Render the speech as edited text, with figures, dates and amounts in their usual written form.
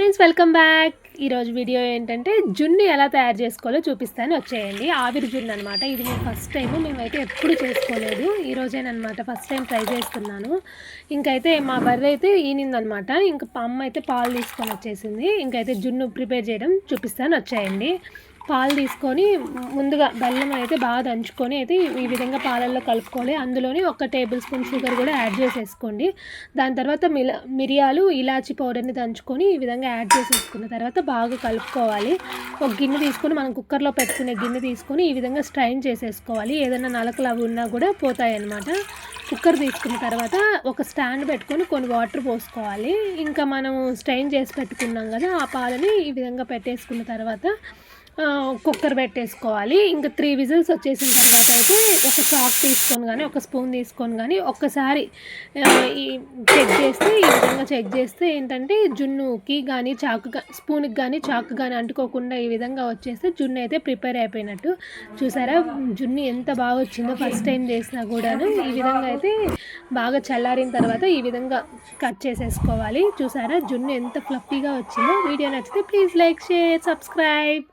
Friends, welcome back. ఈరోజు video ఏంటంటే జున్ను ఎలా తయారు చేసుకోవాలో చూపిస్తాను, వచ్చేయండి. ఆవిరి జున్ను అనమాట. ఇది నేను ఫస్ట్ టైం, మేమైతే ఎప్పుడు చేసుకోలేదు. ఈరోజేనమాట ఫస్ట్ టైం ట్రై చేస్తున్నాను. ఇంకైతే మా బర్రె అయితే ఈనిందనమాట. ఇంకా అమ్మ అయితే పాలు తీసుకొని వచ్చేసింది. ఇంకైతే జున్ను ప్రిపేర్ చేయడం చూపిస్తాను, వచ్చేయండి. పాలు తీసుకొని ముందుగా బెల్లం అయితే బాగా దంచుకొని అయితే ఈ విధంగా పాలల్లో కలుపుకోవాలి. అందులోనే 1 టేబుల్ స్పూన్ షుగర్ కూడా యాడ్ చేసేసుకోండి. దాని తర్వాత మిరియాలు, ఇలాచి పౌడర్ని దంచుకొని ఈ విధంగా యాడ్ చేసేసుకున్న తర్వాత బాగా కలుపుకోవాలి. ఒక గిన్నె తీసుకొని, మనం కుక్కర్లో పెట్టుకునే గిన్నె తీసుకొని ఈ విధంగా స్ట్రైన్ చేసేసుకోవాలి. ఏదైనా నలకలు అవి ఉన్నా కూడా పోతాయి అన్నమాట. కుక్కర్ తీసుకున్న తర్వాత ఒక స్టాండ్ పెట్టుకొని కొన్ని వాటర్ పోసుకోవాలి. ఇంకా మనం స్ట్రైన్ చేసి పెట్టుకున్నాం కదా, ఆ పాలని ఈ విధంగా పెట్టేసుకున్న తర్వాత కుక్కర్ పెట్టేసుకోవాలి. ఇంకా 3 విజిల్స్ వచ్చేసిన తర్వాత అయితే ఒక చాక్ తీసుకొని కానీ, ఒక స్పూన్ తీసుకొని కానీ ఒక్కసారి ఈ చెక్ చేస్తే, ఈ విధంగా చెక్ చేస్తే ఏంటంటే జున్నుకి కానీ స్పూన్కి కానీ చాకు కానీ అంటుకోకుండా ఈ విధంగా వచ్చేస్తే జున్ను అయితే ప్రిపేర్ అయిపోయినట్టు. చూసారా జున్ను ఎంత బాగా వచ్చిందో, ఫస్ట్ టైం చేసినా కూడాను. ఈ విధంగా అయితే బాగా చల్లారిన తర్వాత ఈ విధంగా కట్ చేసేసుకోవాలి. చూసారా జున్ను ఎంత ఫ్లఫీగా వచ్చిందో. వీడియో నచ్చితే ప్లీజ్ లైక్, షేర్, సబ్స్క్రైబ్.